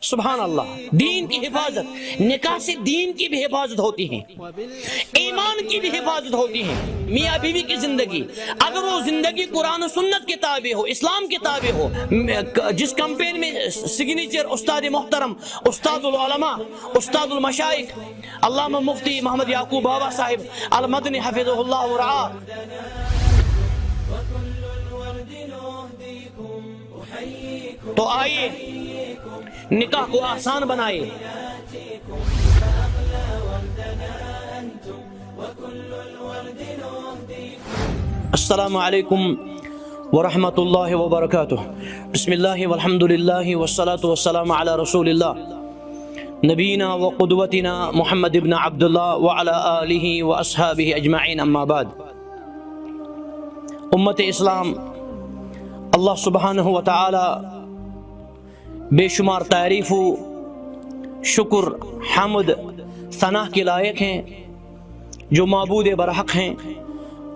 سبحان اللہ، دین کی حفاظت، نکاح سے دین کی بھی حفاظت ہوتی ہے، ایمان کی بھی حفاظت ہوتی ہے۔ میاں بیوی کی زندگی اگر وہ زندگی قرآن و سنت کے تابع ہو، اسلام کے تابع ہو، جس کمپین میں سگنیچر استاد محترم، استاد العلماء، استاد المشائخ علامہ مفتی محمد یعقوب بابا صاحب المدنی حفظہ اللہ ورعا، تو آئیے نکاح کو آسان بنائے۔ السلام علیکم ورحمۃ اللہ وبرکاتہ۔ بسم اللہ والحمد للہ والصلاة والسلام علی رسول اللہ نبینا وقدوتنا محمد بن عبد اللہ وعلی آلہ واصحابہ اجمعین، اما بعد۔ امت اسلام، اللہ سبحانہ وتعالی بے شمار تعریف و شکر، حمد، ثنا کے لائق ہیں، جو معبود برحق ہیں۔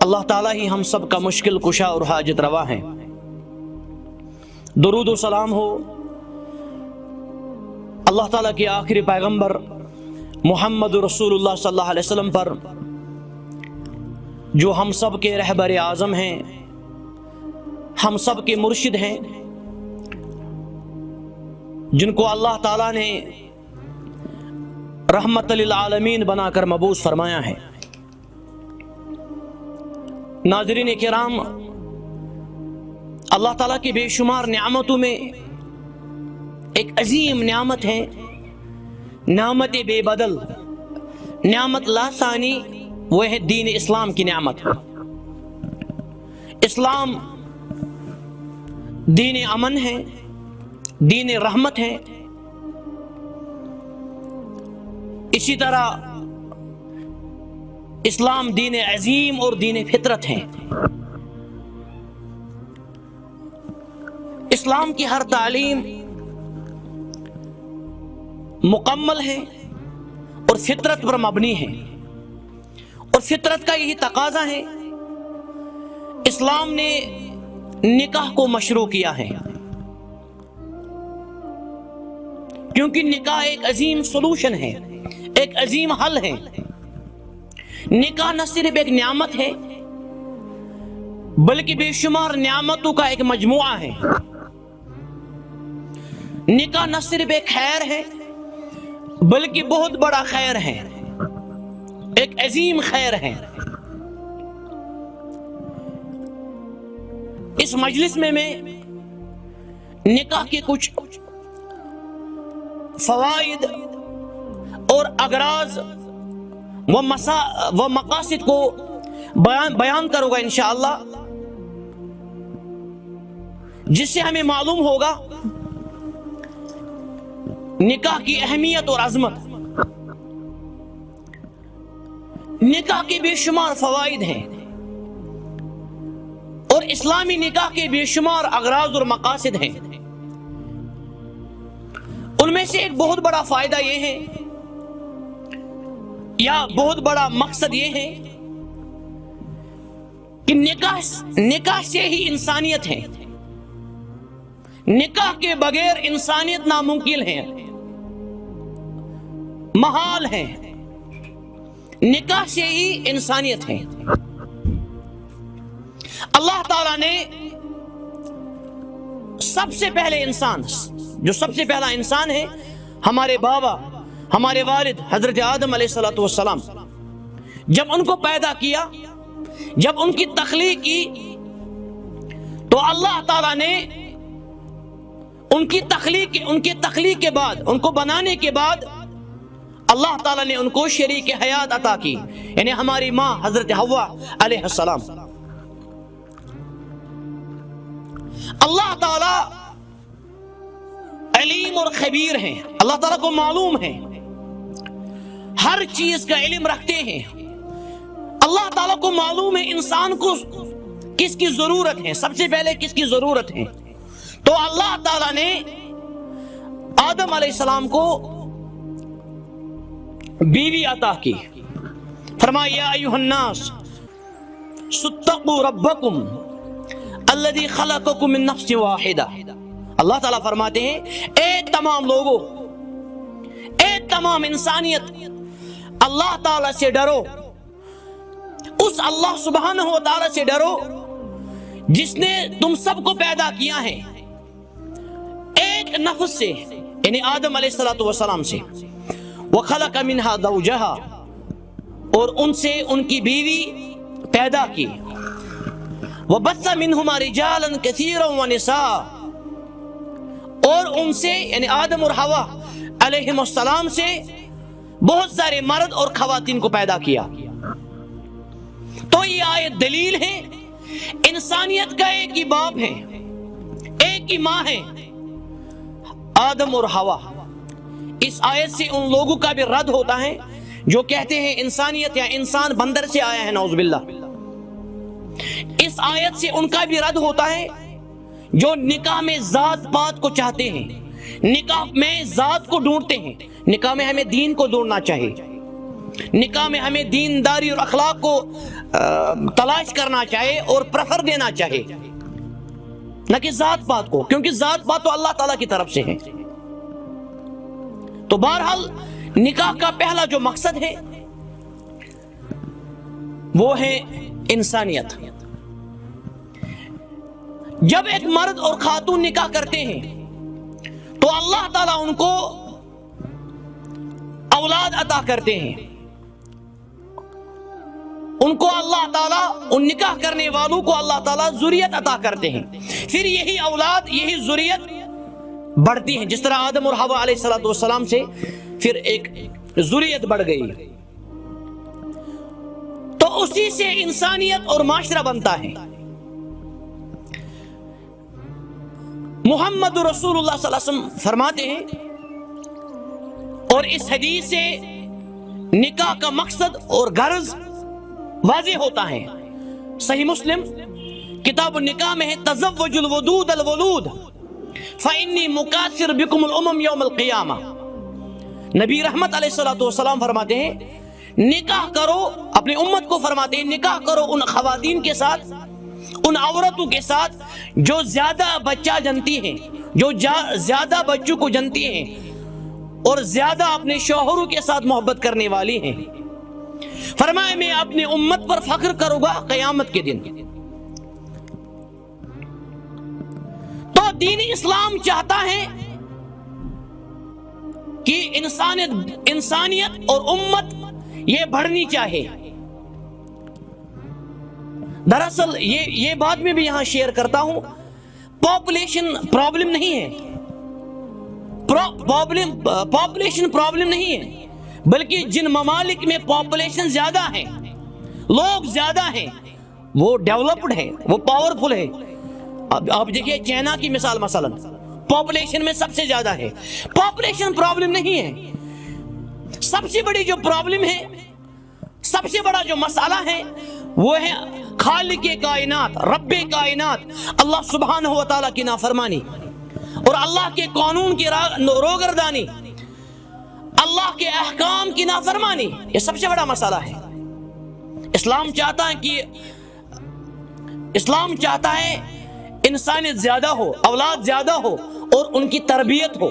اللہ تعالیٰ ہی ہم سب کا مشکل کشا اور حاجت روا ہیں۔ درود و سلام ہو اللہ تعالیٰ کے آخری پیغمبر محمد رسول اللہ صلی اللہ علیہ وسلم پر، جو ہم سب کے رہبر اعظم ہیں، ہم سب کے مرشد ہیں، جن کو اللہ تعالیٰ نے رحمت للعالمین بنا کر مبعوث فرمایا ہے۔ ناظرین کرام، اللہ تعالیٰ کی بے شمار نعمتوں میں ایک عظیم نعمت ہے، نعمت بے بدل، نعمت لا ثانی، وہ ہے دین اسلام کی نعمت۔ اسلام دین امن ہے، دین رحمت ہے، اسی طرح اسلام دین عظیم اور دین فطرت ہے۔ اسلام کی ہر تعلیم مکمل ہے اور فطرت پر مبنی ہے، اور فطرت کا یہی تقاضا ہے۔ اسلام نے نکاح کو مشروع کیا ہے، کیونکہ نکاح ایک عظیم سولوشن ہے، ایک عظیم حل ہے۔ نکاح نہ صرف ایک نعمت ہے بلکہ بے شمار نعمتوں کا ایک مجموعہ ہے۔ نکاح نہ صرف ایک خیر ہے بلکہ بہت بڑا خیر ہے، ایک عظیم خیر ہے۔ اس مجلس میں نکاح کے کچھ فوائد اور اغراض و مقاصد کو بیان کروں گا انشاءاللہ، جس سے ہمیں معلوم ہوگا نکاح کی اہمیت اور عظمت۔ نکاح کے بے شمار فوائد ہیں اور اسلامی نکاح کے بے شمار اغراض اور مقاصد ہیں۔ ان میں سے ایک بہت بڑا فائدہ یہ ہے، یا بہت بڑا مقصد یہ ہے کہ نکاح سے ہی انسانیت ہے۔ نکاح کے بغیر انسانیت ناممکن ہے، محال ہے۔ نکاح سے ہی انسانیت ہے۔ اللہ تعالیٰ نے سب سے پہلے انسان، جو سب سے پہلا انسان ہے، ہمارے بابا، ہمارے والد حضرت آدم علیہ السلام، جب ان کو پیدا کیا، جب ان کی تخلیق کی، تو اللہ تعالیٰ نے ان کی تخلیق کے بعد، ان کو بنانے کے بعد، اللہ تعالیٰ نے ان کو شریک حیات عطا کی، یعنی ہماری ماں حضرت حوا علیہ السلام۔ اللہ تعالیٰ علیم اور خبیر ہیں، اللہ تعالیٰ کو معلوم ہے، ہر چیز کا علم رکھتے ہیں۔ اللہ تعالیٰ کو معلوم ہے انسان کو کس کی ضرورت ہے، سب سے پہلے کس کی ضرورت ہے۔ تو اللہ تعالیٰ نے آدم علیہ السلام کو بیوی عطا کی، فرمایا یا ایھا الناس اتقوا ربکم الذی خلقکم من نفس واحدہ۔ اللہ تعالیٰ فرماتے ہیں اے تمام لوگوں، اے تمام انسانیت، اللہ تعالیٰ سے ڈرو، اس اللہ سبحانہ و تعالیٰ سے ڈرو جس نے تم سب کو پیدا کیا ہے ایک نفس سے، یعنی آدم علیہ السلام سے، وَخَلَقَ مِنْهَا زَوْجَهَا، اور ان سے ان کی بیوی پیدا کی، وَبَثَّ مِنْهُمَا رِجَالًا كَثِيرًا وَنِسَاءً، اور ان سے یعنی آدم اور حوا علیہ السلام سے بہت سارے مرد اور خواتین کو پیدا کیا۔ تو یہ آیت دلیل ہے انسانیت کا ایک ہی باپ ہے، ایک ہی ماں ہے، آدم اور حوا۔ اس آیت سے ان لوگوں کا بھی رد ہوتا ہے جو کہتے ہیں انسانیت یا انسان بندر سے آیا ہے، نعوذ باللہ۔ اس آیت سے ان کا بھی رد ہوتا ہے جو نکاح میں ذات پات کو چاہتے ہیں، نکاح میں ذات کو ڈھونڈتے ہیں۔ نکاح میں ہمیں دین کو ڈھونڈنا چاہیے، نکاح میں ہمیں دینداری اور اخلاق کو تلاش کرنا چاہیے اور پریفر دینا چاہیے، نہ کہ ذات پات کو، کیونکہ ذات پات تو اللہ تعالیٰ کی طرف سے ہے۔ تو بہرحال نکاح کا پہلا جو مقصد ہے وہ ہے انسانیت۔ جب ایک مرد اور خاتون نکاح کرتے ہیں تو اللہ تعالیٰ ان کو اولاد عطا کرتے ہیں، ان کو اللہ تعالیٰ، ان نکاح کرنے والوں کو اللہ تعالیٰ ذریت عطا کرتے ہیں، پھر یہی اولاد، یہی ذریت بڑھتی ہے، جس طرح آدم اور حوا علیہ السلام سے پھر ایک ذریت بڑھ گئی، تو اسی سے انسانیت اور معاشرہ بنتا ہے۔ محمد رسول اللہ صلی اللہ علیہ وسلم فرماتے ہیں، اور اس حدیث سے نکاح کا مقصد اور غرض واضح ہوتا ہے۔ صحیح مسلم کتاب النکاح میں ہے، تزوج الودود الولود فإنی مکاثر بکم الامم یوم القیامہ۔ نبی رحمت علیہ السلام فرماتے ہیں نکاح کرو، اپنی امت کو فرماتے ہیں نکاح کرو ان خواتین کے ساتھ، ان عورتوں کے ساتھ جو زیادہ بچہ جنتی ہیں، جو زیادہ بچوں کو جنتی ہیں اور زیادہ اپنے شوہروں کے ساتھ محبت کرنے والی ہیں۔ فرمایا میں اپنی امت پر فخر کروں گا قیامت کے دن۔ تو دین اسلام چاہتا ہے کہ انسانیت اور امت یہ بڑھنی چاہے۔ دراصل یہ بات میں بھی یہاں شیئر کرتا ہوں، پاپولیشن پرابلم نہیں ہے، پاپولیشن پرابلم نہیں ہے، بلکہ جن ممالک میں پاپولیشن زیادہ ہے، لوگ زیادہ ہیں، وہ ڈیولپڈ ہے، وہ پاورفل ہے۔ اب آپ دیکھیے چائنا کی مثال، مثلا پاپولیشن میں سب سے زیادہ ہے، پاپولیشن پرابلم نہیں ہے۔ سب سے بڑی جو پرابلم ہے، سب سے بڑا جو مسئلہ ہے وہ ہے خالق کائنات، رب کائنات اللہ سبحانہ و تعالیٰ کی نافرمانی اور اللہ کے قانون کی روگردانی، اللہ کے احکام کی نافرمانی، یہ سب سے بڑا مسئلہ ہے۔ اسلام چاہتا ہے انسانیت زیادہ ہو، اولاد زیادہ ہو اور ان کی تربیت ہو۔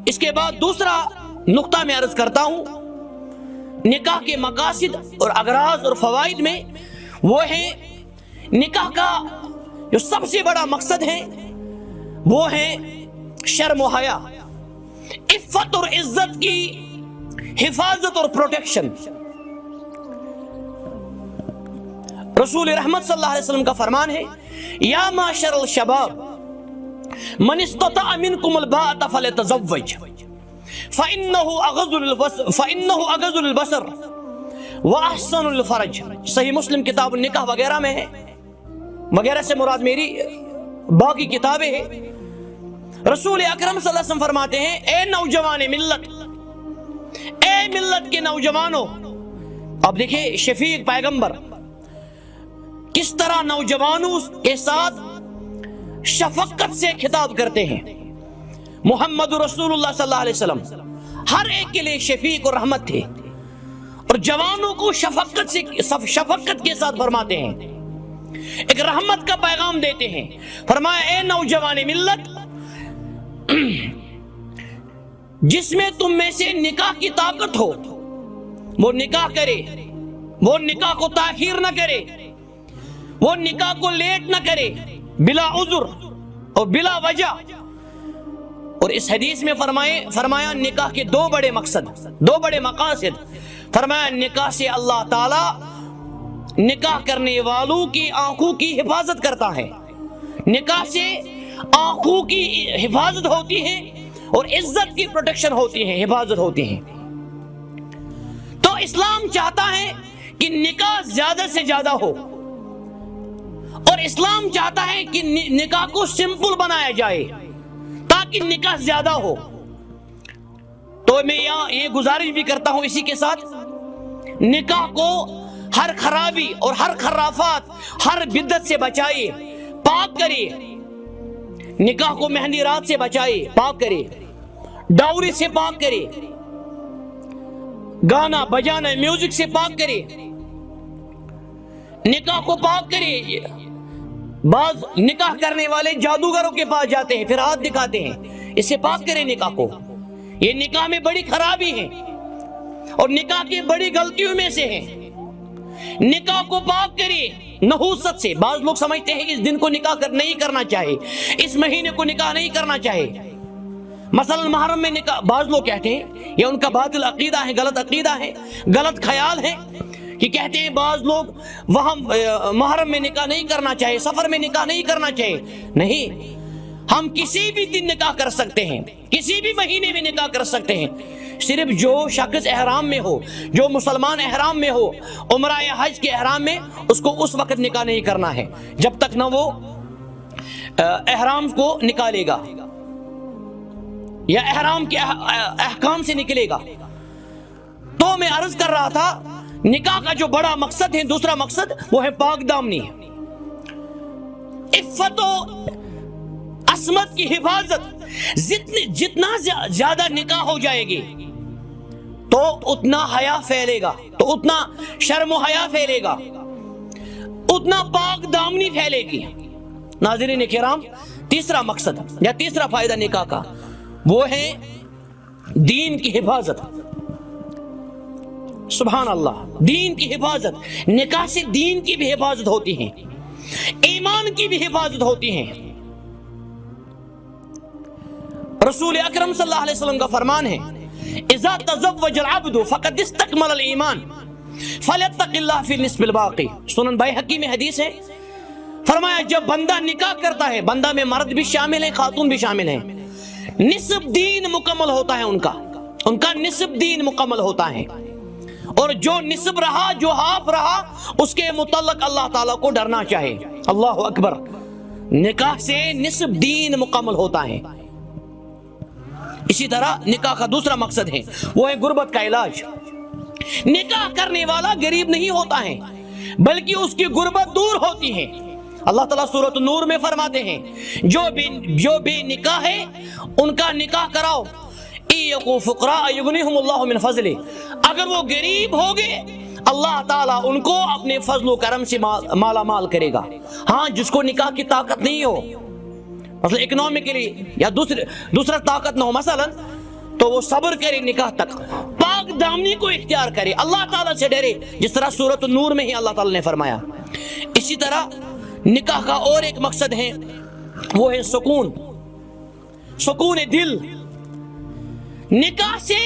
اس کے بعد دوسرا نقطہ میں عرض کرتا ہوں، نکاح کے مقاصد اور اغراض اور فوائد میں وہ ہے، نکاح کا جو سب سے بڑا مقصد ہے وہ ہے شرم و حیا، عفت اور عزت کی حفاظت اور پروٹیکشن۔ رسول رحمت صلی اللہ علیہ وسلم کا فرمان ہے، یا معاشر الشباب من استطاع منکم الباءۃ فلیتزوج فإنه اغض للبصر واحسن للفرج۔ صحیح مسلم کتاب النکاح وغیرہ میں ہے، وغیرہ سے مراد میری باقی کتابیں ہیں۔ رسول اکرم صلی اللہ علیہ وسلم فرماتے ہیں، اے نوجوان ملت، اے ملت کے نوجوانوں۔ اب دیکھیں شفیق پیغمبر کس طرح نوجوانوں کے ساتھ شفقت سے خطاب کرتے ہیں۔ محمد رسول اللہ صلی اللہ علیہ وسلم ہر ایک کے لیے شفیق اور رحمت تھے، اور جوانوں کو شفقت کے ساتھ فرماتے ہیں ایک رحمت کا پیغام دیتے ہیں. فرمایا اے نوجوان ملت، جس میں تم میں سے نکاح کی طاقت ہو وہ نکاح کرے، وہ نکاح کو تاخیر نہ کرے، وہ نکاح کو لیٹ نہ کرے بلا عذر اور بلا وجہ. اور اس حدیث میں فرمایا نکاح کے دو بڑے مقاصد. فرمایا نکاح سے اللہ تعالی نکاح کرنے والوں کی آنکھوں کی حفاظت کرتا ہے. نکاح سے آنکھوں کی حفاظت ہوتی ہے اور عزت کی پروٹیکشن ہوتی ہے، حفاظت ہوتی ہے. تو اسلام چاہتا ہے کہ نکاح زیادہ سے زیادہ ہو، اور اسلام چاہتا ہے کہ نکاح کو سمپل بنایا جائے تاکہ نکاح زیادہ ہو. تو میں یہاں یہ گزارش بھی کرتا ہوں اسی کے ساتھ، نکاح کو ہر خرابی اور ہر خرافات، ہر بدعت سے بچائیے، پاک کریے. نکاح کو مہندی رات سے بچائیے، پاک کریے، ڈاوری سے پاک کریے، گانا بجانا میوزک سے پاک کریے. نکاح کو پاک کریے. بعض نکاح کرنے والے جادوگروں کے پاس جاتے ہیں، پھر ہاتھ دکھاتے ہیں. اس سے پاک کریں نکاح کو. یہ نکاح میں بڑی خرابی ہے اور نکاح کی بڑی غلطیوں میں سے ہے. نکاح کو پاک کریے نحوست سے. بعض لوگ سمجھتے ہیں کہ اس دن کو نکاح نہیں کرنا چاہے، اس مہینے کو نکاح نہیں کرنا چاہے. مثلا محرم میں نکاح، بعض لوگ کہتے ہیں یہ ان کا باطل عقیدہ ہے، غلط عقیدہ ہے، غلط خیال ہے کہ کہتے ہیں بعض لوگ وہاں محرم میں نکاح نہیں کرنا چاہے، سفر میں نکاح نہیں کرنا چاہے. نہیں، ہم کسی بھی دن نکاح کر سکتے ہیں، کسی بھی مہینے میں نکاح کر سکتے ہیں. صرف جو شخص احرام میں ہو، جو مسلمان احرام میں ہو، عمرہ یا حج کے احرام میں، اس کو اس وقت نکاح نہیں کرنا ہے جب تک نہ وہ احرام کو نکالے گا یا احرام کے احکام سے نکلے گا. تو میں عرض کر رہا تھا نکاح کا جو بڑا مقصد ہے، دوسرا مقصد وہ ہے پاک دامنی، عفت و عصمت کی حفاظت. جتنا زیادہ نکاح ہو جائے گی تو اتنا حیا پھیلے گا، تو اتنا شرم و حیا پھیلے گا، اتنا پاک دامنی پھیلے گی. ناظرین کرام، تیسرا مقصد یا تیسرا فائدہ نکاح کا وہ ہے دین کی حفاظت. سبحان اللہ، دین کی حفاظت. نکاح سے دین کی بھی حفاظت ہوتی ہے، ایمان کی بھی حفاظت ہوتی ہے. رسول اکرم صلی اللہ علیہ وسلم کا فرمان ہے اذا تزوج العبد فقد استکمل الایمان فلیتق اللہ فی النصف الباقی. سنن بیہقی میں حدیث ہے، فرمایا جب بندہ نکاح کرتا ہے، بندہ میں مرد بھی شامل ہیں، خاتون بھی شامل ہیں، نصف دین مکمل ہوتا ہے، ان کا نصف دین مکمل ہوتا ہے. اور جو نصف رہا، جو ہاف رہا، اس کے متعلق اللہ تعالیٰ کو ڈرنا چاہے. اللہ اکبر. نکاح سے نصف دین مکمل ہوتا ہے. اسی طرح نکاح کا دوسرا مقصد ہے وہ ہے غربت کا علاج. نکاح کرنے والا غریب نہیں ہوتا ہے بلکہ اس کی غربت دور ہوتی ہے. اللہ تعالیٰ سورۃ النور میں فرماتے ہیں جو بے نکاح ہے ان کا نکاح کراؤ. ایقوا فقراء یغنیہم اللہ من فضلہ. اگر وہ غریب ہوگے اللہ تعالیٰ ان کو اپنے فضل و کرم سے مالا مال کرے گا. ہاں، جس کو نکاح کی طاقت نہیں ہو، مثلا اکنامکلی یا دوسرا طاقت نہ ہو مثلا، تو وہ صبر کرے نکاح تک، پاک دامنی کو اختیار کرے، اللہ تعالیٰ سے ڈرے، جس طرح سورۃ النور میں ہی اللہ تعالیٰ نے فرمایا. اسی طرح نکاح کا اور ایک مقصد ہے وہ ہے سکون دل. نکاح سے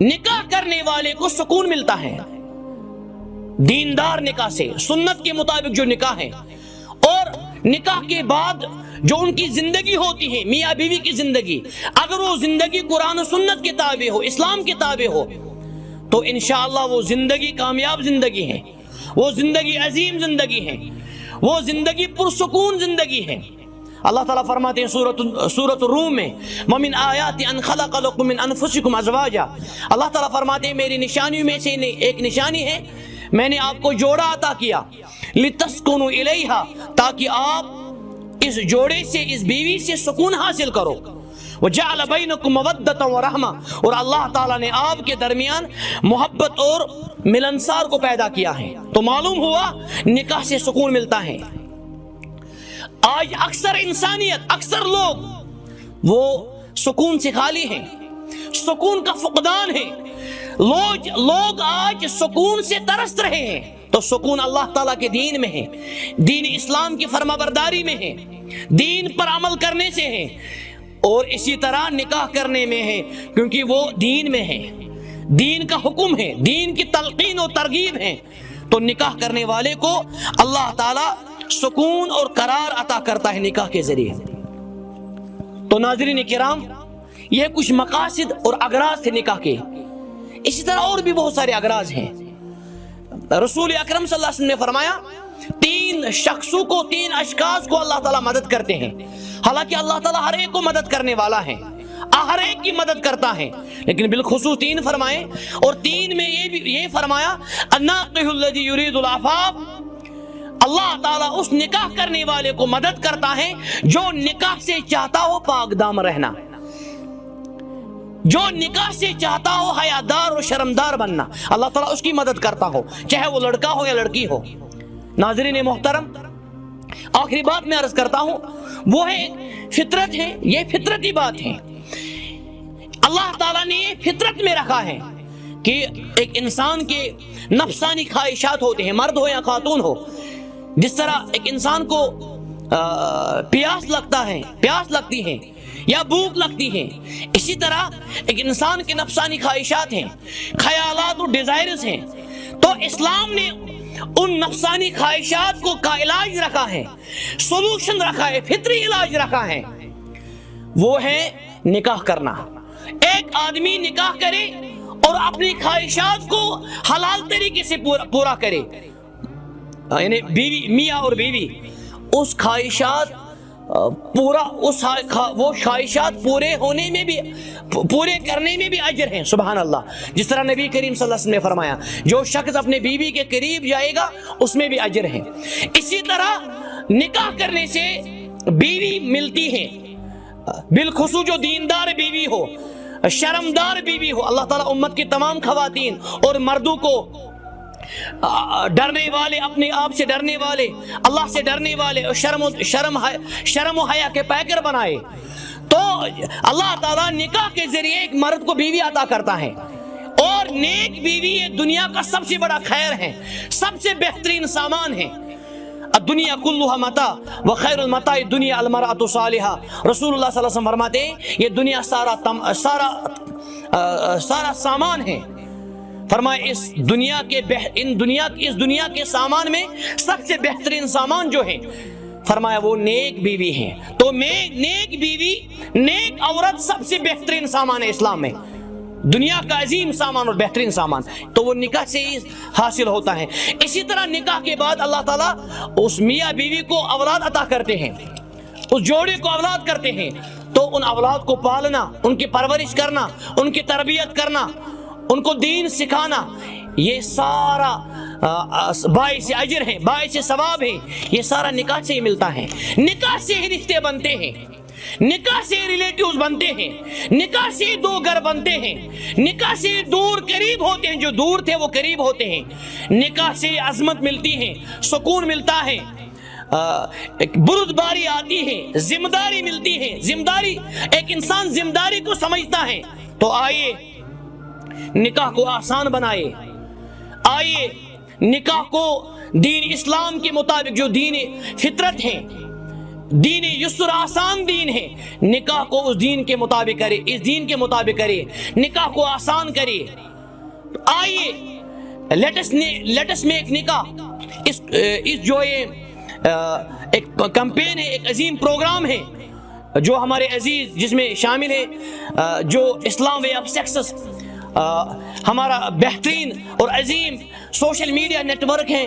نکاح کرنے والے کو سکون ملتا ہے، دیندار نکاح سے، سنت کے مطابق جو نکاح ہے. اور نکاح کے بعد جو ان کی زندگی ہوتی ہے، میاں بیوی کی زندگی، اگر وہ زندگی قرآن و سنت کے تابع ہو، اسلام کے تابع ہو، تو انشاءاللہ وہ زندگی کامیاب زندگی ہے، وہ زندگی عظیم زندگی ہے، وہ زندگی پرسکون زندگی ہے. اللہ تعالیٰ فرماتے ہیں سورۃ الروم میں وَمِنْ آیَاتِ أَنْ خَلَقَ لَكُم مِّنْ أَنفُسِكُمْ أَزْوَاجًا. اللہ تعالیٰ فرماتے ہیں میری نشانیوں میں سے ایک نشانی ہے میں نے آپ کو جوڑا عطا کیا لِتَسْكُنُوا إِلَيْهَا، تاکہ آپ اس جوڑے سے، اس بیوی سے سکون حاصل کرو. وجعل بینکم مودۃ ورحمہ، اور اللہ تعالیٰ نے آپ کے درمیان محبت اور ملنسار کو پیدا کیا ہے۔ تو معلوم ہوا نکاح سے سکون ملتا ہے۔ آج اکثر انسانیت، اکثر لوگ وہ سکون سے خالی ہیں، سکون کا فقدان ہے۔ لوگ آج سکون سے ترس رہے ہیں، تو سکون اللہ تعالیٰ کے دین میں ہے، دین اسلام کی فرما برداری میں ہے، دین پر عمل کرنے سے ہے، اور اسی طرح نکاح کرنے میں ہے، کیونکہ وہ دین میں ہے، دین کا حکم ہے، دین کی تلقین و ترغیب ہے۔ تو نکاح کرنے والے کو اللہ تعالیٰ سکون اور قرار عطا کرتا ہے نکاح کے ذریعے۔ تو ناظرین کرام، یہ کچھ مقاصد اور اغراض تھے نکاح کے۔ اسی طرح اور بھی بہت سارے اغراض ہیں۔ رسول اکرم صلی اللہ علیہ وسلم نے فرمایا 3 شخصوں کو، 3 اشخاص کو اللہ تعالیٰ مدد کرتے ہیں۔ حالانکہ اللہ تعالیٰ ہر ایک کو مدد کرنے والا ہے، ہر ایک کی مدد کرتا ہے، لیکن بالخصوص 3 فرمائے، اور 3 میں یہ فرمایا الناقح الذی یرید العفاف، اللہ تعالیٰ اس نکاح کرنے والے کو مدد کرتا ہے جو نکاح سے چاہتا ہو پاک دام رہنا، جو نکاح سے چاہتا ہو حیادار و شرمدار بننا، اللہ تعالیٰ اس کی مدد کرتا ہو، چاہے وہ لڑکا ہو یا لڑکی ہو۔ ناظرین محترم، آخری بات میں عرض کرتا ہوں، وہ ہے فطرت ہے، یہ فطرتی بات ہے۔ اللہ تعالیٰ نے یہ فطرت میں رکھا ہے کہ ایک انسان کے نفسانی خواہشات ہوتے ہیں، مرد ہو یا خاتون ہو۔ جس طرح ایک انسان کو پیاس لگتی ہے یا بھوک لگتی ہے، اسی طرح ایک انسان کے نفسانی خواہشات ہیں، خیالات اور ڈیزائرز ہیں۔ تو اسلام نے ان نفسانی خواہشات کو کا علاج رکھا ہے، سولوشن رکھا ہے، فطری علاج رکھا ہے، وہ ہے نکاح کرنا۔ ایک آدمی نکاح کرے اور اپنی خواہشات کو حلال طریقے سے پورا کرے، یعنی بیوی، میاں اور بیوی، اس خواہشات وہ خواہشات پورے کرنے میں بھی اجر ہیں، سبحان اللہ۔ جس طرح نبی کریم صلی اللہ علیہ وسلم نے فرمایا جو شخص اپنے بیوی کے قریب جائے گا اس میں بھی اجر ہے۔ اسی طرح نکاح کرنے سے بیوی ملتی ہے، بالخصوص جو دیندار بیوی ہو، شرمدار بیوی ہو۔ اللہ تعالیٰ امت کی تمام خواتین اور مردوں کو ڈرنے والے، اپنے آپ سے ڈرنے والے، اللہ سے ڈرنے والے اور شرم و حیا کے پیکر بنائے۔ تو اللہ تعالیٰ نکاح کے ذریعے ایک مرد کو بیوی عطا کرتا ہے، اور نیک بیوی یہ دنیا کا سب سے بڑا خیر ہے، سب سے بہترین سامان ہے۔ الدنیا کلها متاع وخیر المتاع الدنیا المرأة الصالحہ۔ رسول اللہ صلی اللہ علیہ وسلم فرماتے ہیں یہ دنیا سارا سامان ہے۔ فرمائے اس دنیا کے سامان میں سب سے بہترین سامان جو ہے، فرمایا وہ نیک بیوی ہے۔ تو نیک بیوی، نیک عورت سب سے بہترین سامان ہے اسلام میں، دنیا کا عظیم سامان اور بہترین سامان، تو وہ نکاح سے ہی حاصل ہوتا ہے۔ اسی طرح نکاح کے بعد اللہ تعالیٰ اس میاں بیوی کو اولاد عطا کرتے ہیں، اس جوڑے کو اولاد کرتے ہیں، تو ان اولاد کو پالنا، ان کی پرورش کرنا، ان کی تربیت کرنا، ان کو دین سکھانا، یہ سارا باعث اجر ہے، باعث ثواب ہے۔ یہ سارا نکاح سے ہی ملتا ہے۔ نکاح سے ہی رشتے بنتے ہیں، نکاح سے ریلیٹیوز بنتے ہیں، نکاح سے دو گھر بنتے ہیں، نکاح سے دور قریب ہوتے ہیں، جو دور تھے وہ قریب ہوتے ہیں، نکاح سے عظمت ملتی ہے، سکون ملتا ہے، ایک بردباری آتی ہے، ذمہ داری ملتی ہے، ذمہ داری، ایک انسان ذمہ داری کو سمجھتا ہے۔ تو آئیے نکاح کو آسان بنائے، آئیے نکاح کو دین اسلام کے مطابق، جو دین فطرت ہے، دین یسر، آسان دین ہے، نکاح کو اس دین کے مطابق کرے، اس دین کے مطابق کرے، نکاح کو آسان کرے۔ آئیے لیٹ اس میک نکاح، اس جو ایک کمپین ہے، ایک عظیم پروگرام ہے جو ہمارے عزیز جس میں شامل ہے جو اسلام وے آف سکسس، ہمارا بہترین اور عظیم سوشل میڈیا نیٹ ورک ہے،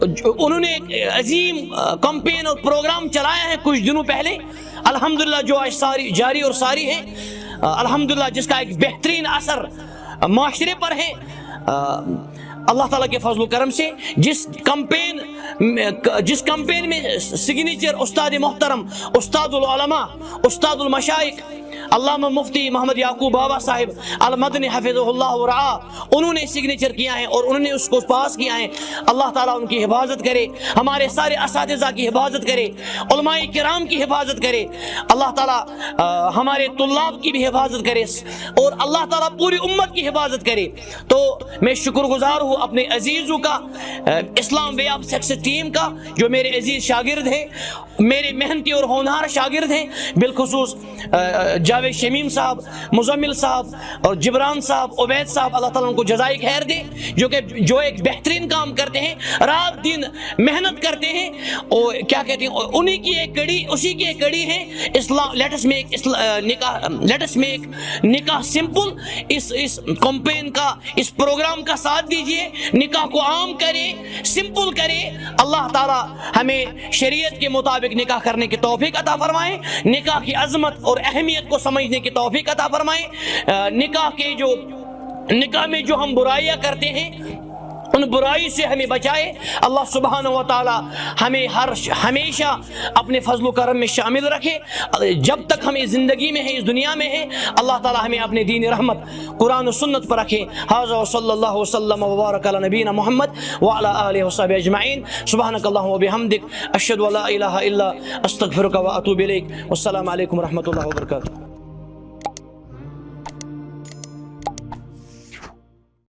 انہوں نے ایک عظیم کمپین اور پروگرام چلایا ہے کچھ دنوں پہلے، الحمدللہ جو آج ساری جاری اور ساری ہے، الحمدللہ جس کا ایک بہترین اثر معاشرے پر ہے۔ اللہ تعالیٰ کے فضل و کرم سے جس کمپین جس کمپین میں سگنیچر استاد محترم، استاد العلماء، استاد المشائخ علامہ مفتی محمد یعقوب بابا صاحب المدنی حفظہ اللہ ورعا، انہوں نے سگنیچر کیا ہے اور انہوں نے اس کو پاس کیا ہے، اللہ تعالیٰ ان کی حفاظت کرے، ہمارے سارے اساتذہ کی حفاظت کرے، علماء کرام کی حفاظت کرے، اللہ تعالیٰ ہمارے طلاب کی بھی حفاظت کرے اور اللہ تعالیٰ پوری امت کی حفاظت کرے۔ تو میں شکر گزار ہوں اپنے عزیزوں کا، اسلام وے آف سکسیس ٹیم کا، جو میرے عزیز شاگرد ہیں، میرے محنتی اور ہونہار شاگرد ہیں، بالخصوص جاوید شمیم صاحب، مزمل صاحب اور جبران صاحب، عبید صاحب، اللہ تعالیٰ ان کو جزائے خیر دے، جو ایک بہترین کام کرتے ہیں، رات دن محنت کرتے ہیں، اور کیا کہتے ہیں، انہی کی ایک کڑی، اسی کی ایک کڑی ہے اسلام۔ لیٹ اس میک نکاح سمپل۔ اس کمپین کا، اس پروگرام کا ساتھ دیجئے، نکاح کو عام کرے، سمپل کرے۔ اللہ تعالیٰ ہمیں شریعت کے مطابق نکاح کرنے کی توفیق عطا فرمائے، نکاح کی عظمت اور اہمیت کو سمجھنے کی توفیق عطا فرمائے، نکاح میں جو ہم برائیاں کرتے ہیں ان برائی سے ہمیں بچائے۔ اللہ سبحانہ و تعالی ہمیں ہمیشہ اپنے فضل و کرم میں شامل رکھے، جب تک ہمیں زندگی میں ہے، اس دنیا میں ہے، اللہ تعالی ہمیں اپنے دین رحمت قرآن و سنت پر رکھے۔ ھذا وصلی اللہ وسلم وبارک علی نبینا محمد وعلی آلہ وصحبہ اجمعین۔ سبحانک اللہم وبحمدک، اشہد ان لا الہ الا استغفرک واتوب الیک۔ والسلام علیکم ورحمۃ اللہ وبرکاتہ۔